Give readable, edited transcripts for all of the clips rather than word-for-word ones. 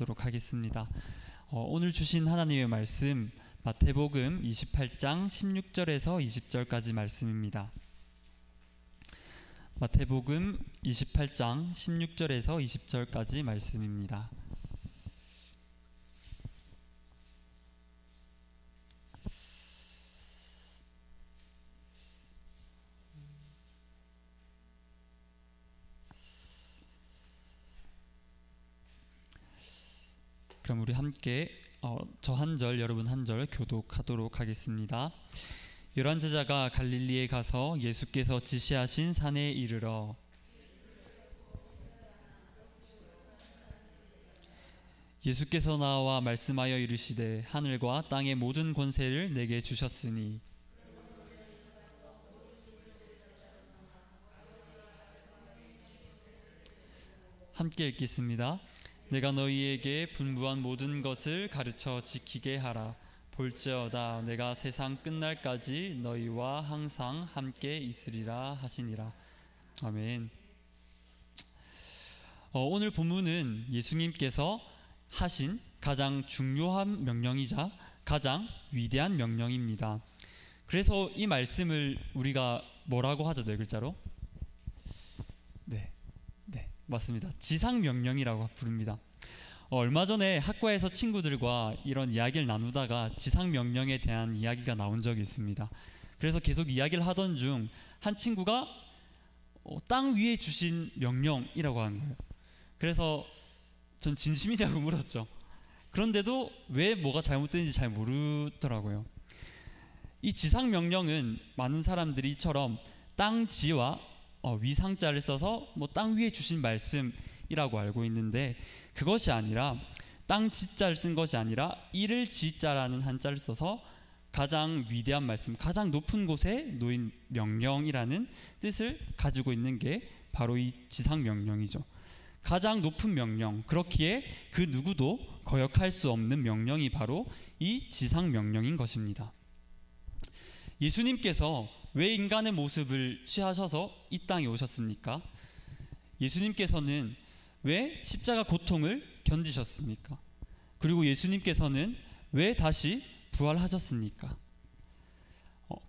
교독하도록 하겠습니다. 오늘 주신 하나님의 말씀 마태복음 28장 16절에서 20절까지 말씀입니다. 마태복음 28장 16절에서 20절까지 말씀입니다. 그럼 우리 함께 저 한 절 여러분 한 절 교독하도록 하겠습니다. 열한 제자가 갈릴리에 가서 예수께서 지시하신 산에 이르러 예수께서 나와 말씀하여 이르시되 하늘과 땅의 모든 권세를 내게 주셨으니 함께 읽겠습니다. 내가 너희에게 분부한 모든 것을 가르쳐 지키게 하라. 볼지어다 내가 세상 끝날까지 너희와 항상 함께 있으리라 하시니라. 아멘. 오늘 본문은 예수님께서 하신 가장 중요한 명령이자 가장 위대한 명령입니다. 그래서 이 말씀을 우리가 뭐라고 하죠? 네 글자로? 네, 맞습니다. 지상명령이라고 부릅니다. 얼마 전에 학과에서 친구들과 이런 이야기를 나누다가 지상명령에 대한 이야기가 나온 적이 있습니다. 그래서 계속 이야기를 하던 중 한 친구가 땅 위에 주신 명령이라고 하는 거예요. 그래서 전 진심이냐고 물었죠. 그런데도 왜 뭐가 잘못된지 잘 모르더라고요. 이 지상명령은 많은 사람들이 이처럼 땅지와 위상자를 써서 땅 위에 주신 말씀이라고 알고 있는데, 그것이 아니라 땅지자를 쓴 것이 아니라 이를 지자라는 한자를 써서 가장 위대한 말씀, 가장 높은 곳에 놓인 명령이라는 뜻을 가지고 있는 게 바로 이 지상명령이죠. 가장 높은 명령, 그렇기에 그 누구도 거역할 수 없는 명령이 바로 이 지상명령인 것입니다. 예수님께서 왜 인간의 모습을 취하셔서 이 땅에 오셨습니까? 예수님께서는 왜 십자가 고통을 견디셨습니까? 그리고 예수님께서는 왜 다시 부활하셨습니까?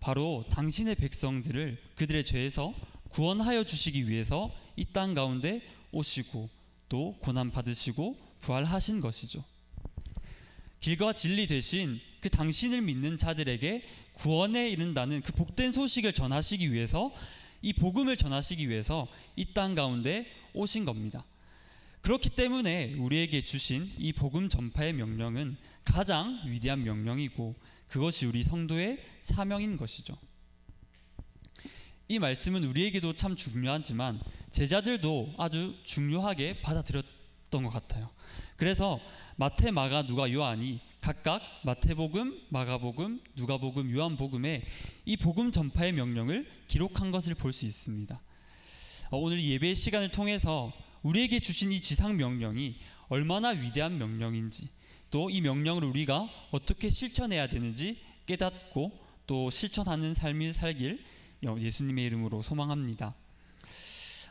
바로 당신의 백성들을 그들의 죄에서 구원하여 주시기 위해서 이 땅 가운데 오시고 또 고난 받으시고 부활하신 것이죠. 길과 진리 되신 그 당신을 믿는 자들에게 구원에 이른다는 그 복된 소식을 전하시기 위해서, 이 복음을 전하시기 위해서 이 땅 가운데 오신 겁니다. 그렇기 때문에 우리에게 주신 이 복음 전파의 명령은 가장 위대한 명령이고 그것이 우리 성도의 사명인 것이죠. 이 말씀은 우리에게도 참 중요하지만 제자들도 아주 중요하게 받아들였던 것 같아요. 그래서 마태, 마가, 누가, 요한이 각각 마태복음, 마가복음, 누가복음, 요한복음에 이 복음 전파의 명령을 기록한 것을 볼 수 있습니다. 오늘 예배의 시간을 통해서 우리에게 주신 이 지상 명령이 얼마나 위대한 명령인지, 또 이 명령을 우리가 어떻게 실천해야 되는지 깨닫고 또 실천하는 삶을 살길 예수님의 이름으로 소망합니다.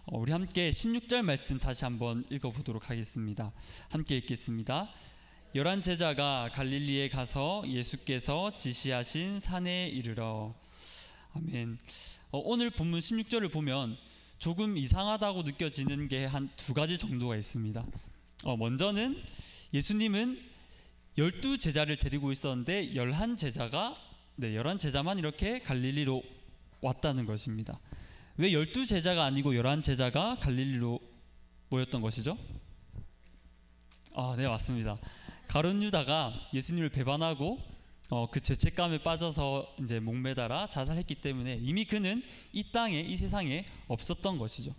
우리 함께 16절 말씀 다시 한번 읽어보도록 하겠습니다. 함께 읽겠습니다. 열한 제자가 갈릴리에 가서 예수께서 지시하신 산에 이르러. 아멘. 오늘 본문 16절을 보면 조금 이상하다고 느껴지는 게 한 두 가지 정도가 있습니다. 먼저는 예수님은 12제자를 데리고 있었는데 11제자만 이렇게 갈릴리로 왔다는 것입니다. 왜 12제자가 아니고 11제자가 갈릴리로 모였던 것이죠? 네, 맞습니다. 가룟 유다가 예수님을 배반하고 그 죄책감에 빠져서 이제 목매달아 자살했기 때문에 이미 그는 이 땅에, 이 세상에 없었던 것이죠.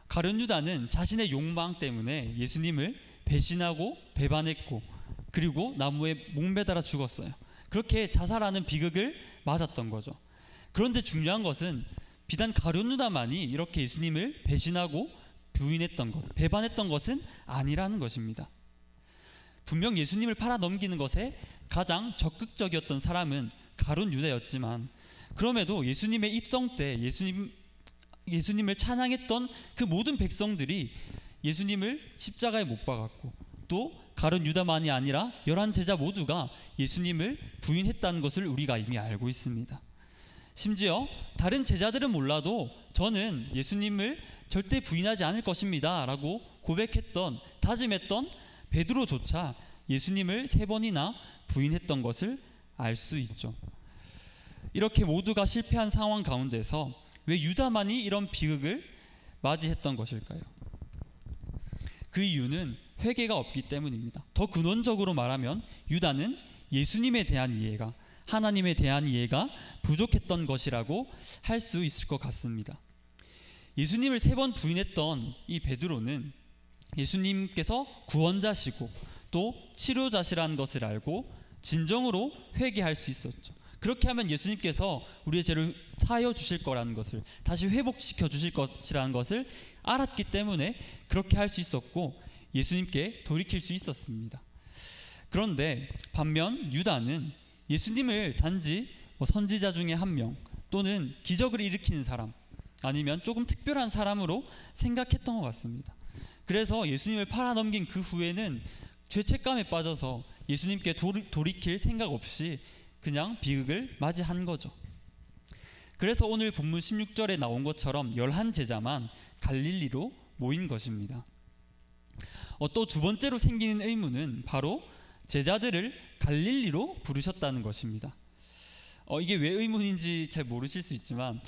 가룟 유다는 자신의 욕망 때문에 예수님을 배신하고 배반했고 그리고 나무에 목매달아 죽었어요. 그렇게 자살하는 비극을 맞았던 거죠. 그런데 중요한 것은 비단 가룟 유다만이 이렇게 예수님을 배신하고 부인했던 것, 배반했던 것은 아니라는 것입니다. 분명 예수님을 팔아넘기는 것에 가장 적극적이었던 사람은 가룟 유다였지만, 그럼에도 예수님의 입성 때 예수님을 찬양했던 그 모든 백성들이 예수님을 십자가에 못 박았고 또 가룟 유다만이 아니라 11제자 모두가 예수님을 부인했다는 것을 우리가 이미 알고 있습니다. 심지어 다른 제자들은 몰라도 저는 예수님을 절대 부인하지 않을 것입니다 라고 고백했던, 다짐했던 베드로조차 예수님을 3번이나 부인했던 것을 알 수 있죠. 이렇게 모두가 실패한 상황 가운데서 왜 유다만이 이런 비극을 맞이했던 것일까요? 그 이유는 회개가 없기 때문입니다. 더 근원적으로 말하면 유다는 예수님에 대한 이해가, 하나님에 대한 이해가 부족했던 것이라고 할 수 있을 것 같습니다. 예수님을 3번 부인했던 이 베드로는 예수님께서 구원자시고 또 치료자시라는 것을 알고 진정으로 회개할 수 있었죠. 그렇게 하면 예수님께서 우리의 죄를 사하여 주실 거라는 것을, 다시 회복시켜 주실 것이라는 것을 알았기 때문에 그렇게 할 수 있었고 예수님께 돌이킬 수 있었습니다. 그런데 반면 유다는 예수님을 단지 선지자 중에 한 명 또는 기적을 일으키는 사람, 아니면 조금 특별한 사람으로 생각했던 것 같습니다. 그래서 예수님을 팔아넘긴 그 후에는 죄책감에 빠져서 예수님께 돌이킬 생각 없이 그냥 비극을 맞이한 거죠. 그래서 오늘 본문 16절에 나온 것처럼 11제자만 갈릴리로 모인 것입니다. 또 두 번째로 생기는 의문은 바로 제자들을 갈릴리로 부르셨다는 것입니다. 이게 왜 의문인지 잘 모르실 수 있지만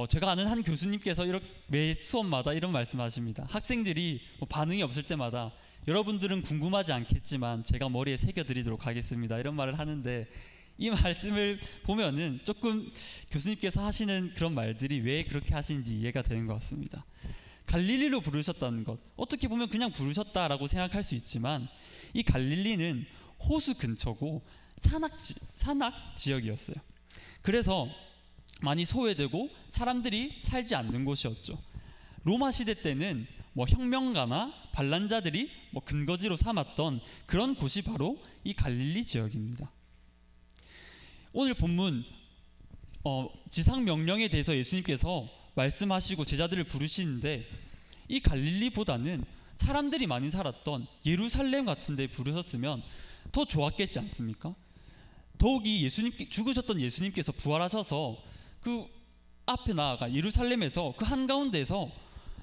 제가 아는 한 교수님께서 매 수업마다 이런 말씀하십니다. 학생들이 반응이 없을 때마다 여러분들은 궁금하지 않겠지만 제가 머리에 새겨드리도록 하겠습니다, 이런 말을 하는데, 이 말씀을 보면은 조금 교수님께서 하시는 그런 말들이 왜 그렇게 하시는지 이해가 되는 것 같습니다. 갈릴리로 부르셨다는 것, 어떻게 보면 그냥 부르셨다라고 생각할 수 있지만 이 갈릴리는 호수 근처고 산악 지역이었어요. 그래서 많이 소외되고 사람들이 살지 않는 곳이었죠. 로마 시대 때는 혁명가나 반란자들이 근거지로 삼았던 그런 곳이 바로 이 갈릴리 지역입니다. 오늘 본문 지상 명령에 대해서 예수님께서 말씀하시고 제자들을 부르시는데 이 갈릴리보다는 사람들이 많이 살았던 예루살렘 같은 데 부르셨으면 더 좋았겠지 않습니까? 더욱이 죽으셨던 예수님께서 부활하셔서 그 앞에 나아가 예루살렘에서 그 한가운데에서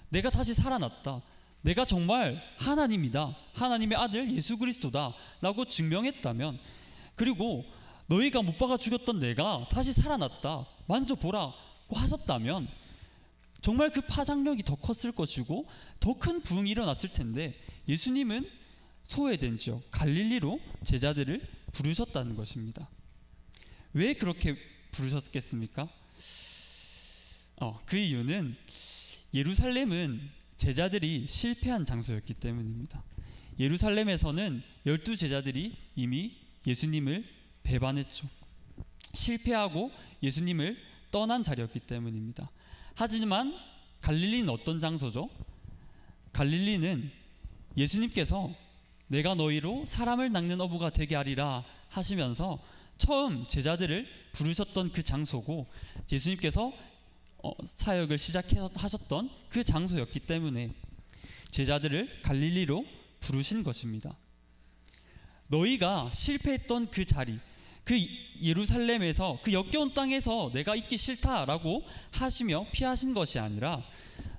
내가 다시 살아났다, 내가 정말 하나님이다, 하나님의 아들 예수 그리스도다 라고 증명했다면, 그리고 너희가 못 박아 죽였던 내가 다시 살아났다, 만져보라고 하셨다면 정말 그 파장력이 더 컸을 것이고 더 큰 부흥이 일어났을 텐데 예수님은 소외된 지역 갈릴리로 제자들을 부르셨다는 것입니다. 왜 그렇게 부르셨겠습니까? 그 이유는 예루살렘은 제자들이 실패한 장소였기 때문입니다. 예루살렘에서는 12제자들이 이미 예수님을 배반했죠. 실패하고 예수님을 떠난 자리였기 때문입니다. 하지만 갈릴리는 어떤 장소죠? 갈릴리는 예수님께서 내가 너희로 사람을 낚는 어부가 되게 하리라 하시면서 처음 제자들을 부르셨던 그 장소고, 예수님께서 사역을 시작하셨던 그 장소였기 때문에 제자들을 갈릴리로 부르신 것입니다. 너희가 실패했던 그 자리, 그 예루살렘에서, 그 역겨운 땅에서 내가 있기 싫다라고 하시며 피하신 것이 아니라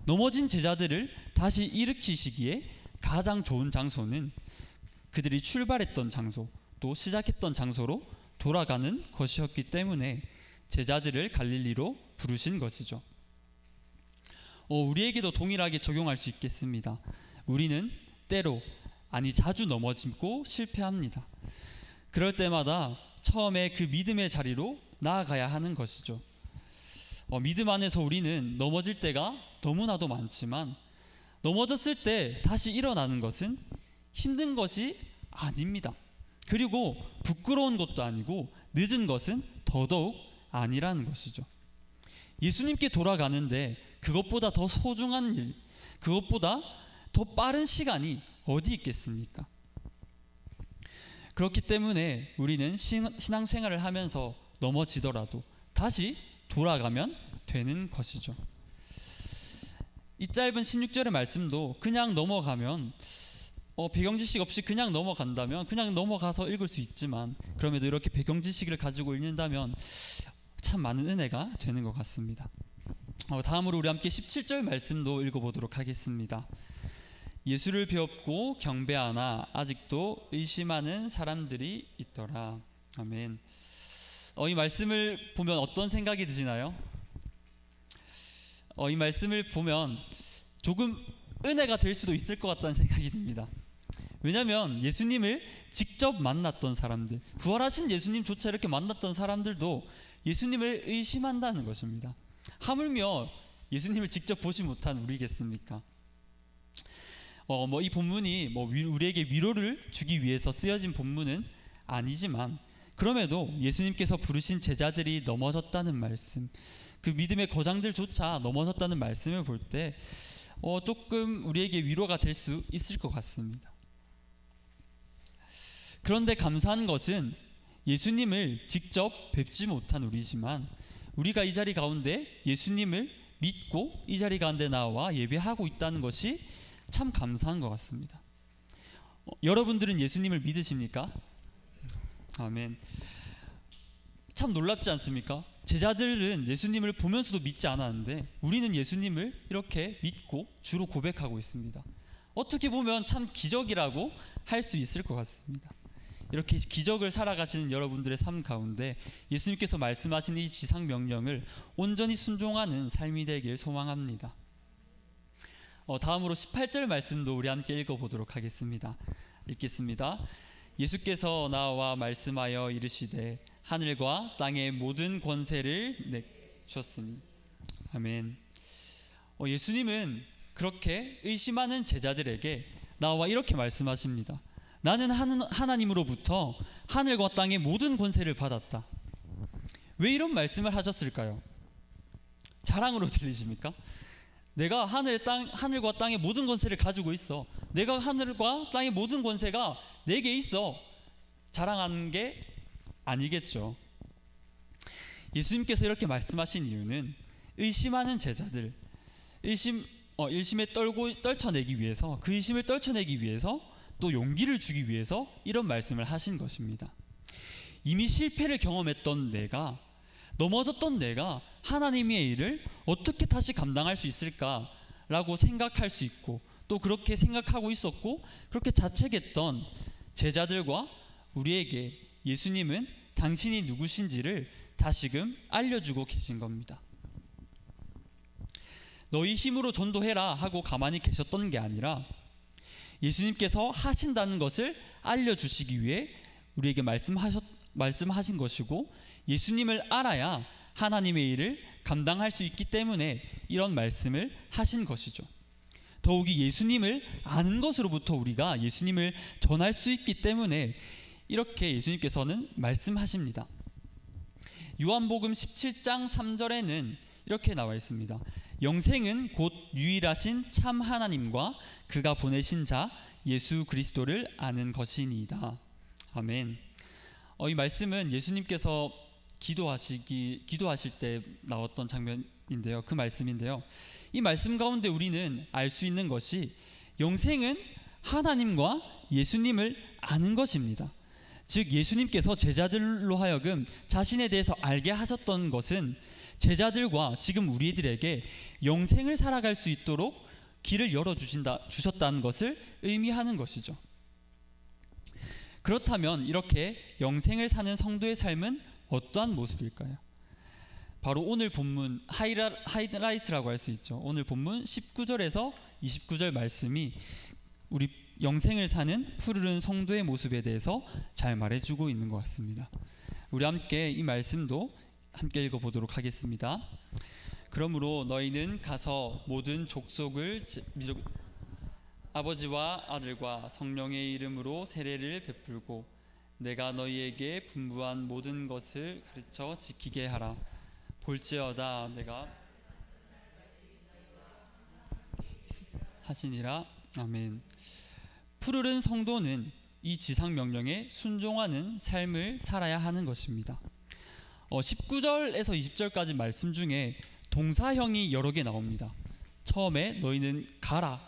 넘어진 제자들을 다시 일으키시기에 가장 좋은 장소는 그들이 출발했던 장소, 또 시작했던 장소로 돌아가는 것이었기 때문에 제자들을 갈릴리로 부르신 것이죠. 우리에게도 동일하게 적용할 수 있겠습니다. 우리는 때로, 아니 자주 넘어지고 실패합니다. 그럴 때마다 처음에 그 믿음의 자리로 나아가야 하는 것이죠. 믿음 안에서 우리는 넘어질 때가 너무나도 많지만 넘어졌을 때 다시 일어나는 것은 힘든 것이 아닙니다. 그리고 부끄러운 것도 아니고 늦은 것은 더더욱 아니라는 것이죠. 예수님께 돌아가는데 그것보다 더 소중한 일, 그것보다 더 빠른 시간이 어디 있겠습니까? 그렇기 때문에 우리는 신앙생활을 하면서 넘어지더라도 다시 돌아가면 되는 것이죠. 이 짧은 16절의 말씀도 그냥 넘어가면 배경 지식 없이 그냥 넘어간다면 그냥 넘어가서 읽을 수 있지만, 그럼에도 이렇게 배경 지식을 가지고 읽는다면 참 많은 은혜가 되는 것 같습니다. 다음으로 우리 함께 17절 말씀도 읽어보도록 하겠습니다. 예수를 배웠고 경배하나 아직도 의심하는 사람들이 있더라. 아멘. 이 말씀을 보면 어떤 생각이 드시나요? 이 말씀을 보면 조금 은혜가 될 수도 있을 것 같다는 생각이 듭니다. 왜냐하면 예수님을 직접 만났던 사람들, 부활하신 예수님조차 이렇게 만났던 사람들도 예수님을 의심한다는 것입니다. 하물며 예수님을 직접 보지 못한 우리겠습니까? 이 본문이 우리에게 위로를 주기 위해서 쓰여진 본문은 아니지만, 그럼에도 예수님께서 부르신 제자들이 넘어졌다는 말씀, 그 믿음의 거장들조차 넘어졌다는 말씀을 볼 때 조금 우리에게 위로가 될 수 있을 것 같습니다. 그런데 감사한 것은 예수님을 직접 뵙지 못한 우리지만, 우리가 이 자리 가운데 예수님을 믿고 이 자리 가운데 나와 예배하고 있다는 것이 참 감사한 것 같습니다. 여러분들은 예수님을 믿으십니까? 아멘. 참 놀랍지 않습니까? 제자들은 예수님을 보면서도 믿지 않았는데 우리는 예수님을 이렇게 믿고 주로 고백하고 있습니다. 어떻게 보면 참 기적이라고 할 수 있을 것 같습니다. 이렇게 기적을 살아가시는 여러분들의 삶 가운데 예수님께서 말씀하신 이 지상 명령을 온전히 순종하는 삶이 되길 소망합니다. 다음으로 18절 말씀도 우리 함께 읽어보도록 하겠습니다. 읽겠습니다. 예수께서 나와 말씀하여 이르시되 하늘과 땅의 모든 권세를 내게 주셨으니. 아멘. 예수님은 그렇게 의심하는 제자들에게 나와 이렇게 말씀하십니다. 나는 하나님으로부터 하늘과 땅의 모든 권세를 받았다. 왜 이런 말씀을 하셨을까요? 자랑으로 들리십니까? 내가 하늘과 땅의 모든 권세를 가지고 있어. 내가 하늘과 땅의 모든 권세가 내게 있어. 자랑하는 게 아니겠죠. 예수님께서 이렇게 말씀하신 이유는 의심하는 제자들, 의심에 떨쳐내기 위해서, 그 의심을 떨쳐내기 위해서, 또 용기를 주기 위해서 이런 말씀을 하신 것입니다. 이미 실패를 경험했던 내가, 넘어졌던 내가 하나님의 일을 어떻게 다시 감당할 수 있을까라고 생각할 수 있고, 또 그렇게 생각하고 있었고 그렇게 자책했던 제자들과 우리에게 예수님은 당신이 누구신지를 다시금 알려주고 계신 겁니다. 너희 힘으로 전도해라 하고 가만히 계셨던 게 아니라 예수님께서 하신다는 것을 알려주시기 위해 우리에게 말씀하신 것이고, 예수님을 알아야 하나님의 일을 감당할 수 있기 때문에 이런 말씀을 하신 것이죠. 더욱이 예수님을 아는 것으로부터 우리가 예수님을 전할 수 있기 때문에 이렇게 예수님께서는 말씀하십니다. 요한복음 17장 3절에는 이렇게 나와 있습니다. 영생은 곧 유일하신 참 하나님과 그가 보내신 자 예수 그리스도를 아는 것이니이다. 아멘. 이 말씀은 예수님께서 기도하실 때 나왔던 장면인데요. 그 말씀인데요. 이 말씀 가운데 우리는 알 수 있는 것이 영생은 하나님과 예수님을 아는 것입니다. 즉 예수님께서 제자들로 하여금 자신에 대해서 알게 하셨던 것은 제자들과 지금 우리들에게 영생을 살아갈 수 있도록 길을 열어주셨다는 것을 의미하는 것이죠. 그렇다면 이렇게 영생을 사는 성도의 삶은 어떠한 모습일까요? 바로 오늘 본문 하이라이트라고 할 수 있죠. 오늘 본문 19절에서 29절 말씀이 우리 영생을 사는 푸르른 성도의 모습에 대해서 잘 말해주고 있는 것 같습니다. 우리 함께 이 말씀도 함께 읽어보도록 하겠습니다. 그러므로 너희는 가서 모든 족속을 아버지와 아들과 성령의 이름으로 세례를 베풀고 내가 너희에게 분부한 모든 것을 가르쳐 지키게 하라. 볼지어다 내가 하시니라. 아멘. 푸르른 성도는 이 지상 명령에 순종하는 삶을 살아야 하는 것입니다. 19절에서 20절까지 말씀 중에 동사형이 여러 개 나옵니다. 처음에 너희는 가라,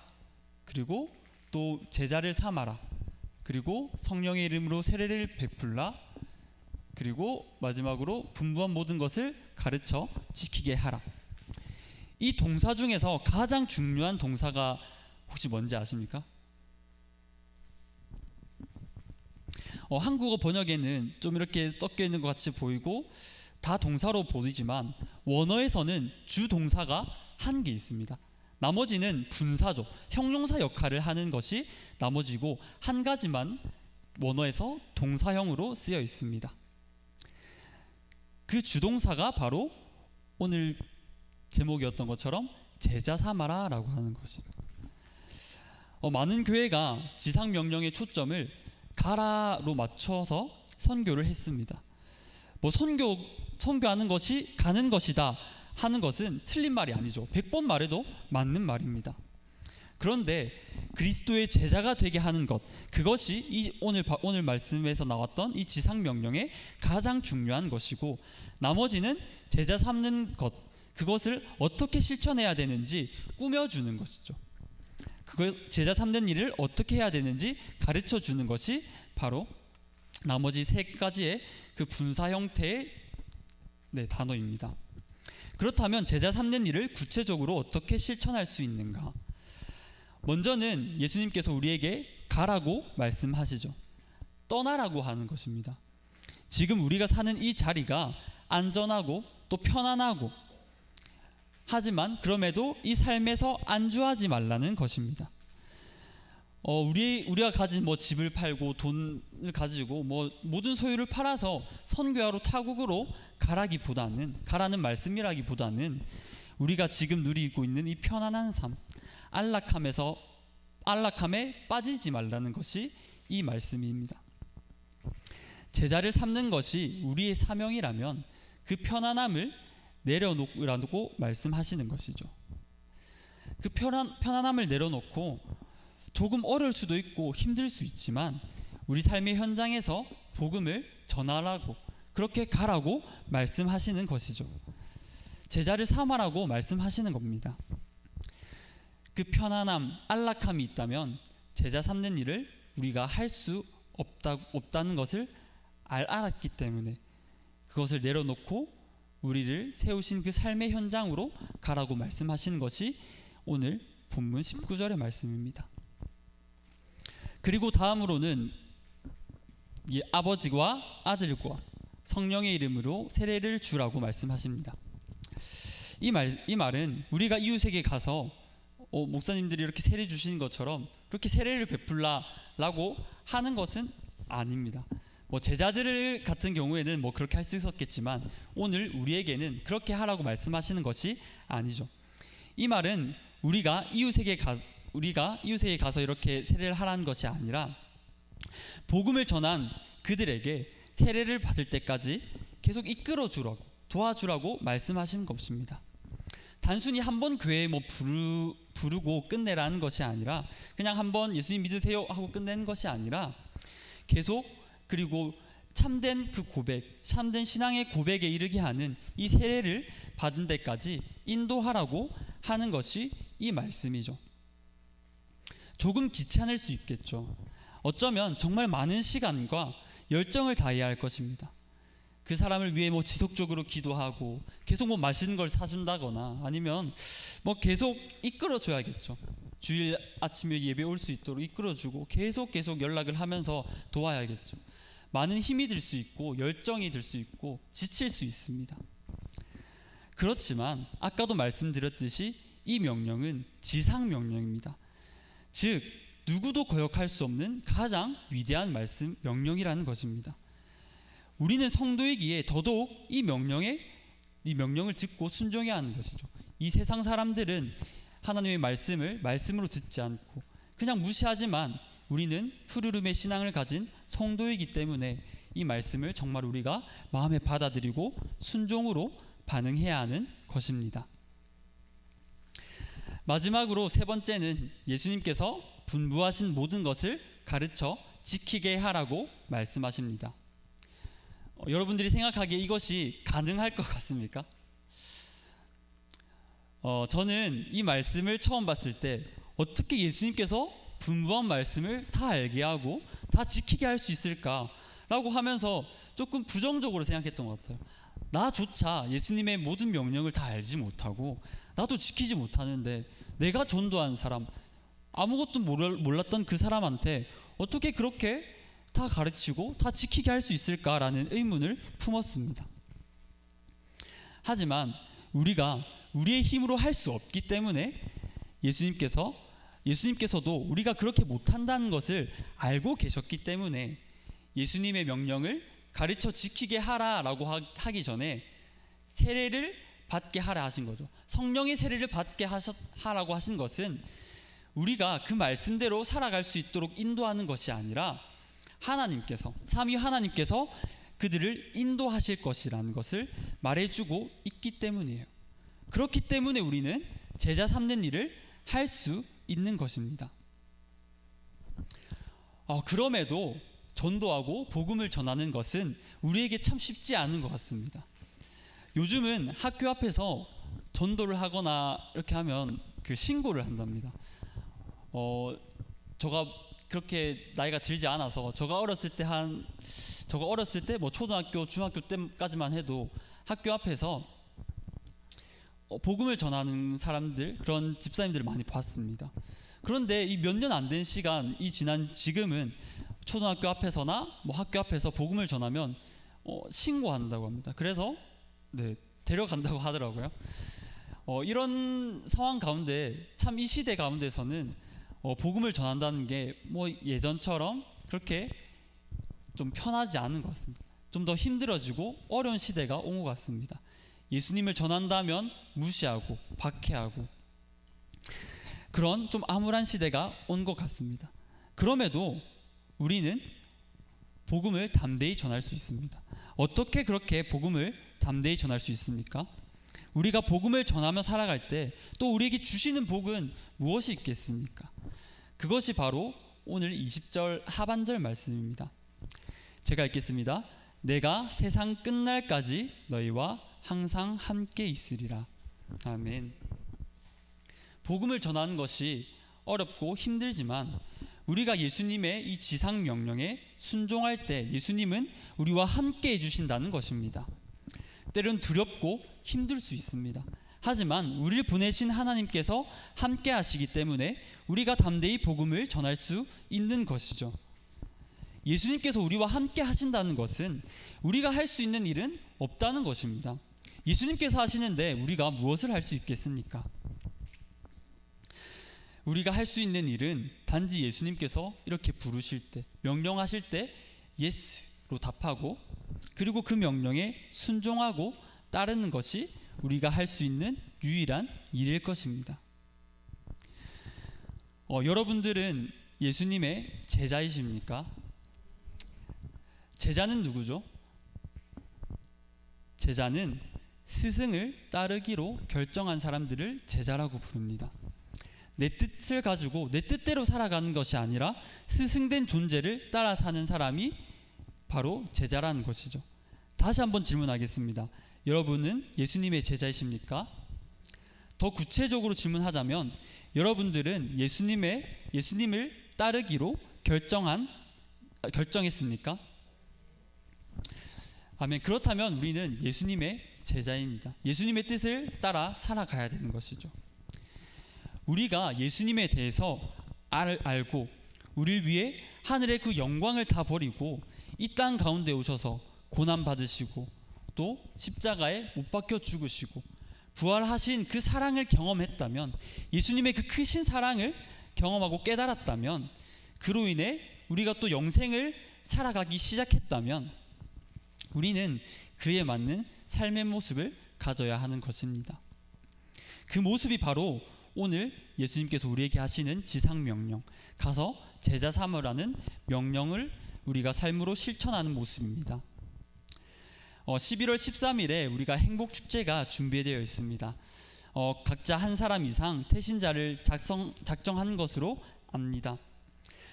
그리고 또 제자를 삼아라, 그리고 성령의 이름으로 세례를 베풀라, 그리고 마지막으로 분부한 모든 것을 가르쳐 지키게 하라. 이 동사 중에서 가장 중요한 동사가 혹시 뭔지 아십니까? 한국어 번역에는 좀 이렇게 섞여 있는 것 같이 보이고 다 동사로 보이지만 원어에서는 주 동사가 한 개 있습니다. 나머지는 분사죠. 형용사 역할을 하는 것이 나머지고 한 가지만 원어에서 동사형으로 쓰여 있습니다. 그 주동사가 바로 오늘 제목이었던 것처럼 제자 삼아라 라고 하는 것입니다. 많은 교회가 지상명령의 초점을 가라로 맞춰서 선교를 했습니다. 선교하는 것이 가는 것이다 하는 것은 틀린 말이 아니죠. 100번 말해도 맞는 말입니다. 그런데 그리스도의 제자가 되게 하는 것, 그것이 오늘 말씀에서 나왔던 이 지상명령의 가장 중요한 것이고, 나머지는 제자 삼는 것, 그것을 어떻게 실천해야 되는지 꾸며주는 것이죠. 제자 삼는 일을 어떻게 해야 되는지 가르쳐 주는 것이 바로 나머지 세 가지의 그 분사 형태의 단어입니다. 그렇다면 제자 삼는 일을 구체적으로 어떻게 실천할 수 있는가? 먼저는 예수님께서 우리에게 가라고 말씀하시죠. 떠나라고 하는 것입니다. 지금 우리가 사는 이 자리가 안전하고 또 편안하고, 하지만 그럼에도 이 삶에서 안주하지 말라는 것입니다. 우리가 가진 집을 팔고 돈을 가지고 모든 소유를 팔아서 선교하러 타국으로 가라는 말씀이라기보다는 우리가 지금 누리고 있는 이 편안한 삶, 안락함에 빠지지 말라는 것이 이 말씀입니다. 제자를 삼는 것이 우리의 사명이라면 그 편안함을 내려놓으라고 말씀하시는 것이죠. 그 편안함을 내려놓고 조금 어려울 수도 있고 힘들 수 있지만 우리 삶의 현장에서 복음을 전하라고, 그렇게 가라고 말씀하시는 것이죠. 제자를 삼아라고 말씀하시는 겁니다. 그 편안함, 안락함이 있다면 제자 삼는 일을 우리가 할 수 없다는 것을 알았기 때문에 그것을 내려놓고 우리를 세우신 그 삶의 현장으로 가라고 말씀하시는 것이 오늘 본문 19절의 말씀입니다. 그리고 다음으로는 아버지와 아들과 성령의 이름으로 세례를 주라고 말씀하십니다. 이 말은 우리가 이웃에게 가서 목사님들이 이렇게 세례 주시는 것처럼 그렇게 세례를 베풀라라고 하는 것은 아닙니다. 제자들 같은 경우에는 그렇게 할 수 있었겠지만 오늘 우리에게는 그렇게 하라고 말씀하시는 것이 아니죠. 이 말은 우리가 이웃에게 가서 이렇게 세례를 하라는 것이 아니라 복음을 전한 그들에게 세례를 받을 때까지 계속 이끌어 주라고, 도와주라고 말씀하시는 것입니다. 단순히 한번 교회에 부르고 끝내라는 것이 아니라, 그냥 한번 예수님 믿으세요 하고 끝내는 것이 아니라 계속, 그리고 참된 그 고백, 참된 신앙의 고백에 이르게 하는 이 세례를 받은 데까지 인도하라고 하는 것이 이 말씀이죠. 조금 귀찮을 수 있겠죠. 어쩌면 정말 많은 시간과 열정을 다해야 할 것입니다. 그 사람을 위해 지속적으로 기도하고 계속 맛있는 걸 사준다거나 아니면 계속 이끌어줘야겠죠. 주일 아침에 예배 올 수 있도록 이끌어주고 계속 연락을 하면서 도와야겠죠. 많은 힘이 들 수 있고 열정이 들 수 있고 지칠 수 있습니다. 그렇지만 아까도 말씀드렸듯이 이 명령은 지상명령입니다. 즉 누구도 거역할 수 없는 가장 위대한 명령이라는 것입니다. 우리는 성도이기에 더더욱 이 명령을 듣고 순종해야 하는 것이죠. 이 세상 사람들은 하나님의 말씀으로 듣지 않고 그냥 무시하지만 우리는 푸르름의 신앙을 가진 성도이기 때문에 이 말씀을 정말 우리가 마음에 받아들이고 순종으로 반응해야 하는 것입니다. 마지막으로 세 번째는 예수님께서 분부하신 모든 것을 가르쳐 지키게 하라고 말씀하십니다. 여러분들이 생각하기에 이것이 가능할 것 같습니까? 저는 이 말씀을 처음 봤을 때 어떻게 예수님께서 분부한 말씀을 다 알게 하고 다 지키게 할 수 있을까라고 하면서 조금 부정적으로 생각했던 것 같아요. 나조차 예수님의 모든 명령을 다 알지 못하고 나도 지키지 못하는데 내가 전도한 사람, 아무것도 몰랐던 그 사람한테 어떻게 그렇게 다 가르치고 다 지키게 할 수 있을까라는 의문을 품었습니다. 하지만 우리가 우리의 힘으로 할 수 없기 때문에 예수님께서도 우리가 그렇게 못한다는 것을 알고 계셨기 때문에 예수님의 명령을 가르쳐 지키게 하라라고 하기 전에 세례를 받게 하라 하신 거죠. 성령의 세례를 받게 하라고 하신 것은 우리가 그 말씀대로 살아갈 수 있도록 인도하는 것이 아니라 삼위 하나님께서 그들을 인도하실 것이라는 것을 말해주고 있기 때문이에요. 그렇기 때문에 우리는 제자 삼는 일을 할 수 있는 것입니다. 그럼에도 전도하고 복음을 전하는 것은 우리에게 참 쉽지 않은 것 같습니다. 요즘은 학교 앞에서 전도를 하거나 이렇게 하면 그 신고를 한답니다. 저가 그렇게 나이가 들지 않아서 저가 어렸을 때 뭐 초등학교, 중학교 때까지만 해도 학교 앞에서 복음을 전하는 사람들, 그런 집사님들을 많이 봤습니다. 그런데 이 몇 년 안 된 시간이 지난 지금은 초등학교 앞에서나 뭐 학교 앞에서 복음을 전하면 신고한다고 합니다. 그래서 데려간다고 하더라고요. 이런 상황 가운데 참 이 시대 가운데서는 복음을 전한다는 게 뭐 예전처럼 그렇게 좀 편하지 않은 것 같습니다. 좀 더 힘들어지고 어려운 시대가 온 것 같습니다. 예수님을 전한다면 무시하고 박해하고 그런 좀 암울한 시대가 온 것 같습니다. 그럼에도 우리는 복음을 담대히 전할 수 있습니다. 어떻게 그렇게 복음을 담대히 전할 수 있습니까? 우리가 복음을 전하며 살아갈 때 또 우리에게 주시는 복은 무엇이 있겠습니까? 그것이 바로 오늘 20절 하반절 말씀입니다. 제가 읽겠습니다. 내가 세상 끝날까지 너희와 항상 함께 있으리라. 아멘. 복음을 전하는 것이 어렵고 힘들지만 우리가 예수님의 이 지상 명령에 순종할 때 예수님은 우리와 함께 해주신다는 것입니다. 때론 두렵고 힘들 수 있습니다. 하지만 우리를 보내신 하나님께서 함께 하시기 때문에 우리가 담대히 복음을 전할 수 있는 것이죠. 예수님께서 우리와 함께 하신다는 것은 우리가 할 수 있는 일은 없다는 것입니다. 예수님께서 하시는데 우리가 무엇을 할 수 있겠습니까? 우리가 할 수 있는 일은 단지 예수님께서 이렇게 부르실 때, 명령하실 때 예스로 답하고 그리고 그 명령에 순종하고 따르는 것이 우리가 할 수 있는 유일한 일일 것입니다. 여러분들은 예수님의 제자이십니까? 제자는 누구죠? 제자는 스승을 따르기로 결정한 사람들을 제자라고 부릅니다. 내 뜻을 가지고 내 뜻대로 살아가는 것이 아니라 스승된 존재를 따라 사는 사람이 바로 제자라는 것이죠. 다시 한번 질문하겠습니다. 여러분은 예수님의 제자이십니까? 더 구체적으로 질문하자면 여러분들은 예수님을 따르기로 결정했습니까? 아멘. 그렇다면 우리는 예수님의 제자입니다. 예수님의 뜻을 따라 살아가야 되는 것이죠. 우리가 예수님에 대해서 알고 우리를 위해 하늘의 그 영광을 다 버리고 이 땅 가운데 오셔서 고난 받으시고 또 십자가에 못 박혀 죽으시고 부활하신 그 사랑을 경험했다면, 예수님의 그 크신 사랑을 경험하고 깨달았다면, 그로 인해 우리가 또 영생을 살아가기 시작했다면 우리는 그에 맞는 삶의 모습을 가져야 하는 것입니다. 그 모습이 바로 오늘 예수님께서 우리에게 하시는 지상명령, 가서 제자 삼으라는 명령을 우리가 삶으로 실천하는 모습입니다. 11월 13일에 우리가 행복축제가 준비되어 있습니다. 각자 한 사람 이상 태신자를 작정한 것으로 압니다.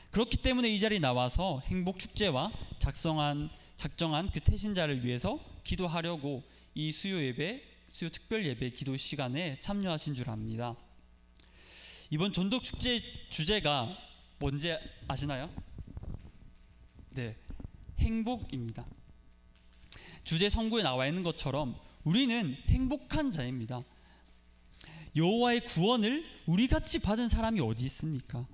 그렇기 때문에 이 자리에 나와서 행복축제와 작정한 그 태신자를 위해서 기도하려고 이 수요 수요 특별 예배 기도 시간에 참여하신 줄 압니다. 이번 전도 축제 주제가 뭔지 아시나요? 네, 행복입니다. 주제 성구에 나와 있는 것처럼 우리는 행복한 자입니다. 여호와의 구원을 우리같이 받은 사람이 어디 있습니까?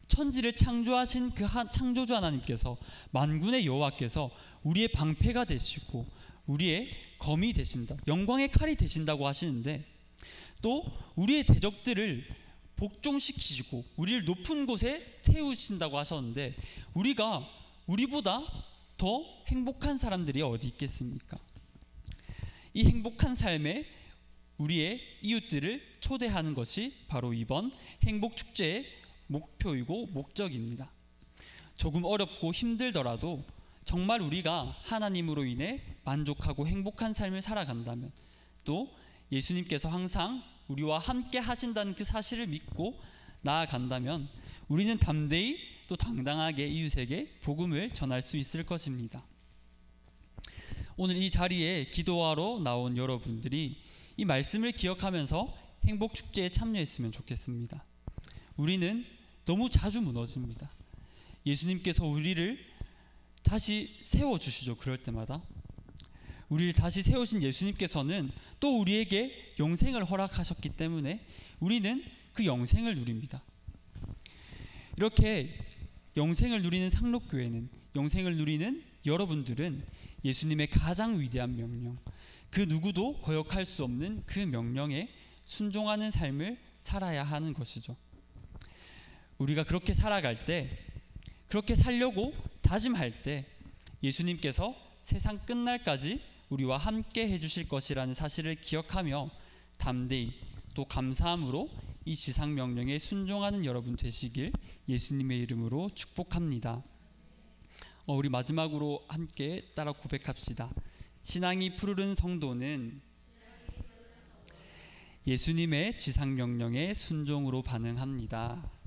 천지를 창조하신 그 창조주 하나님께서, 만군의 여호와께서 우리의 방패가 되시고 우리의 검이 되신다, 영광의 칼이 되신다고 하시는데, 또 우리의 대적들을 복종시키시고 우리를 높은 곳에 세우신다고 하셨는데, 우리보다 더 행복한 사람들이 어디 있겠습니까? 이 행복한 삶에 우리의 이웃들을 초대하는 것이 바로 이번 행복축제의 목표이고 목적입니다. 조금 어렵고 힘들더라도 정말 우리가 하나님으로 인해 만족하고 행복한 삶을 살아간다면, 또 예수님께서 항상 우리와 함께 하신다는 그 사실을 믿고 나아간다면 우리는 담대히 또 당당하게 이웃에게 복음을 전할 수 있을 것입니다. 오늘 이 자리에 기도하러 나온 여러분들이 이 말씀을 기억하면서 행복축제에 참여했으면 좋겠습니다. 우리는 너무 자주 무너집니다. 예수님께서 우리를 다시 세워주시죠. 그럴 때마다 우리를 다시 세우신 예수님께서는 또 우리에게 영생을 허락하셨기 때문에 우리는 그 영생을 누립니다. 이렇게 영생을 누리는 상록교회는, 영생을 누리는 여러분들은 예수님의 가장 위대한 명령, 그 누구도 거역할 수 없는 그 명령에 순종하는 삶을 살아야 하는 것이죠. 우리가 그렇게 살아갈 때, 그렇게 살려고 다짐할 때 예수님께서 세상 끝날까지 우리와 함께 해주실 것이라는 사실을 기억하며 담대히 또 감사함으로 이 지상명령에 순종하는 여러분 되시길 예수님의 이름으로 축복합니다. 우리 마지막으로 함께 따라 고백합시다. 신앙이 푸르른 성도는 예수님의 지상명령에 순종으로 반응합니다.